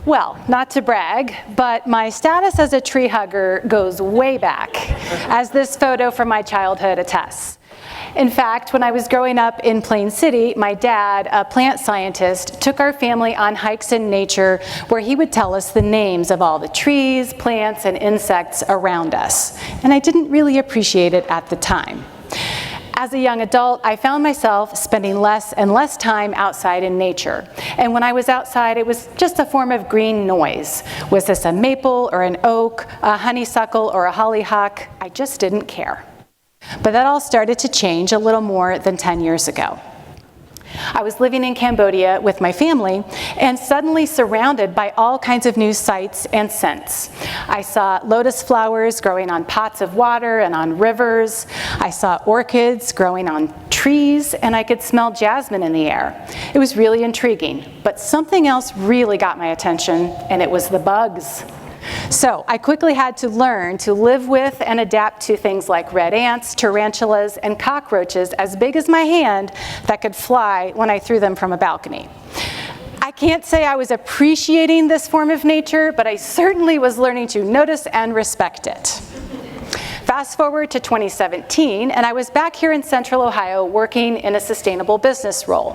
Well, not to brag, but my status as a tree hugger goes way back, as this photo from my childhood attests. In fact, when I was growing up in Plain City, my dad, a plant scientist, took our family on hikes in nature where he would tell us the names of all the trees, plants, and insects around us. And I didn't really appreciate it at the time. As a young adult, I found myself spending less and less time outside in nature. And when I was outside, it was just a form of green noise. Was this a maple or an oak, a honeysuckle or a hollyhock? I just didn't care. But that all started to change a little more than 10 years ago. I was living in Cambodia with my family and suddenly surrounded by all kinds of new sights and scents. I saw lotus flowers growing on pots of water and on rivers. I saw orchids growing on trees, and I could smell jasmine in the air. It was really intriguing, but something else really got my attention, and it was the bugs. So I quickly had to learn to live with and adapt to things like red ants, tarantulas, and cockroaches as big as my hand that could fly when I threw them from a balcony. I can't say I was appreciating this form of nature, but I certainly was learning to notice and respect it. Fast forward to 2017, and I was back here in Central Ohio working in a sustainable business role.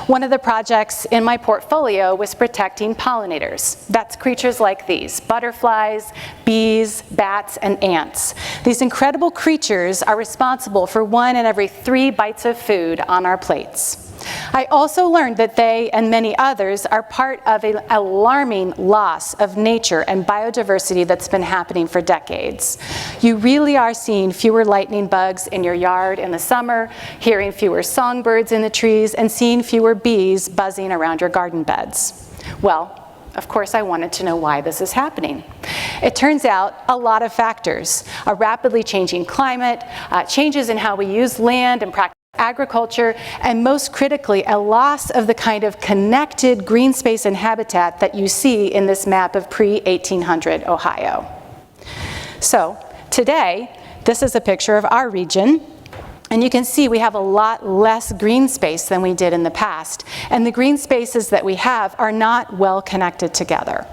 One of the projects in my portfolio was protecting pollinators. That's creatures like these: butterflies, bees, bats, and ants. These incredible creatures are responsible for 1 in every 3 bites of food on our plates. I also learned that they and many others are part of an alarming loss of nature and biodiversity that's been happening for decades. You really are seeing fewer lightning bugs in your yard in the summer, hearing fewer songbirds in the trees, and seeing fewer bees buzzing around your garden beds. Well, of course, I wanted to know why this is happening. It turns out a lot of factors: a rapidly changing climate, changes in how we use land and practice agriculture, and most critically, a loss of the kind of connected green space and habitat that you see in this map of pre-1800 Ohio. So today, this is a picture of our region, and you can see we have a lot less green space than we did in the past, and the green spaces that we have are not well connected together.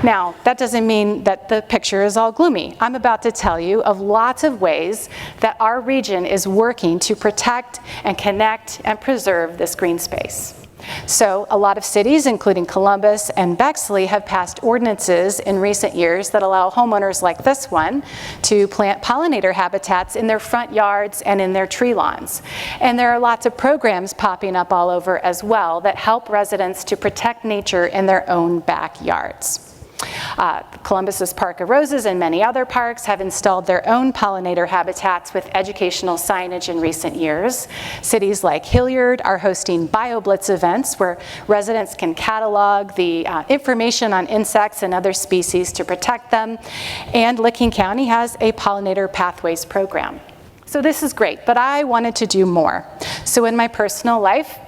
Now, that doesn't mean that the picture is all gloomy. I'm about to tell you of lots of ways that our region is working to protect and connect and preserve this green space. So a lot of cities, including Columbus and Bexley, have passed ordinances in recent years that allow homeowners like this one to plant pollinator habitats in their front yards and in their tree lawns. And there are lots of programs popping up all over as well that help residents to protect nature in their own backyards. Columbus's Park of Roses and many other parks have installed their own pollinator habitats with educational signage in recent years. Cities like Hilliard are hosting BioBlitz events where residents can catalog the information on insects and other species to protect them. And Licking County has a pollinator pathways program. So this is great, but I wanted to do more. So in my personal life,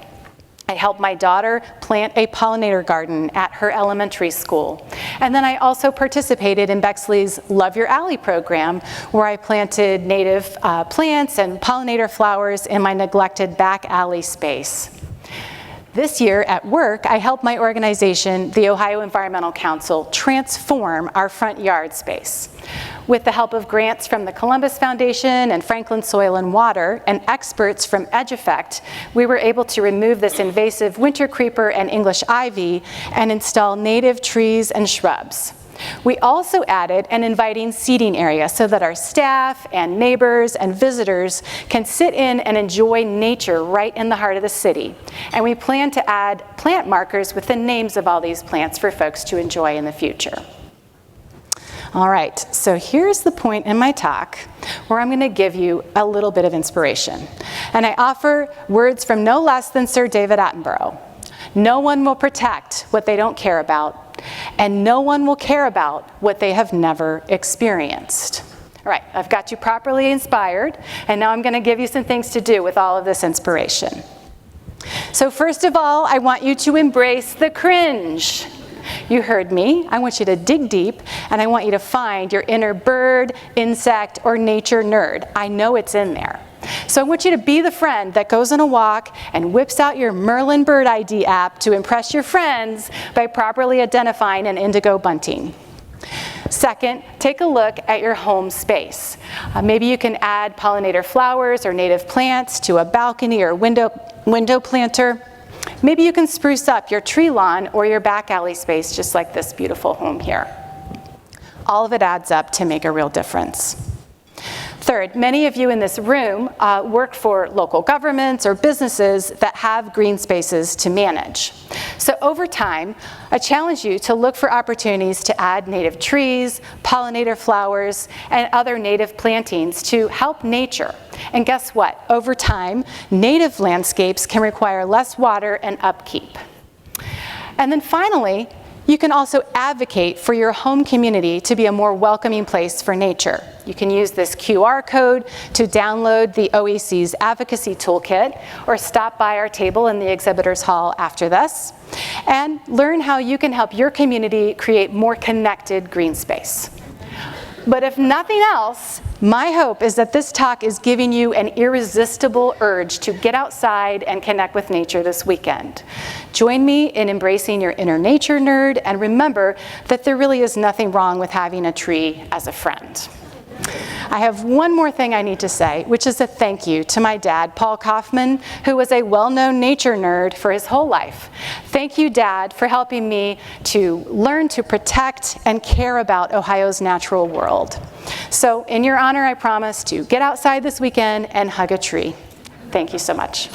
I helped my daughter plant a pollinator garden at her elementary school. And then I also participated in Bexley's Love Your Alley program, where I planted native plants and pollinator flowers in my neglected back alley space. This year at work, I helped my organization, the Ohio Environmental Council, transform our front yard space. With the help of grants from the Columbus Foundation and Franklin Soil and Water and experts from EdgeEffect, we were able to remove this invasive winter creeper and English ivy and install native trees and shrubs. We also added an inviting seating area so that our staff and neighbors and visitors can sit in and enjoy nature right in the heart of the city. And we plan to add plant markers with the names of all these plants for folks to enjoy in the future. All right, so here's the point in my talk where I'm going to give you a little bit of inspiration. And I offer words from no less than Sir David Attenborough. No one will protect what they don't care about, and no one will care about what they have never experienced. All right, I've got you properly inspired, and now I'm going to give you some things to do with all of this inspiration. So first of all, I want you to embrace the cringe. You heard me. I want you to dig deep, and I want you to find your inner bird, insect, or nature nerd. I know it's in there. So I want you to be the friend that goes on a walk and whips out your Merlin Bird ID app to impress your friends by properly identifying an indigo bunting. Second, take a look at your home space. Maybe you can add pollinator flowers or native plants to a balcony or window planter. Maybe you can spruce up your tree lawn or your back alley space just like this beautiful home here. All of it adds up to make a real difference. Third, many of you in this room work for local governments or businesses that have green spaces to manage. So over time, I challenge you to look for opportunities to add native trees, pollinator flowers, and other native plantings to help nature. And guess what? Over time, native landscapes can require less water and upkeep. And then finally, you can also advocate for your home community to be a more welcoming place for nature. You can use this QR code to download the OEC's Advocacy Toolkit, or stop by our table in the exhibitors hall after this, and learn how you can help your community create more connected green space. But if nothing else, my hope is that this talk is giving you an irresistible urge to get outside and connect with nature this weekend. Join me in embracing your inner nature nerd, and remember that there really is nothing wrong with having a tree as a friend. I have one more thing I need to say, which is a thank you to my dad, Paul Kauffman, who was a well-known nature nerd for his whole life. Thank you, Dad, for helping me to learn to protect and care about Ohio's natural world. So in your honor, I promise to get outside this weekend and hug a tree. Thank you so much.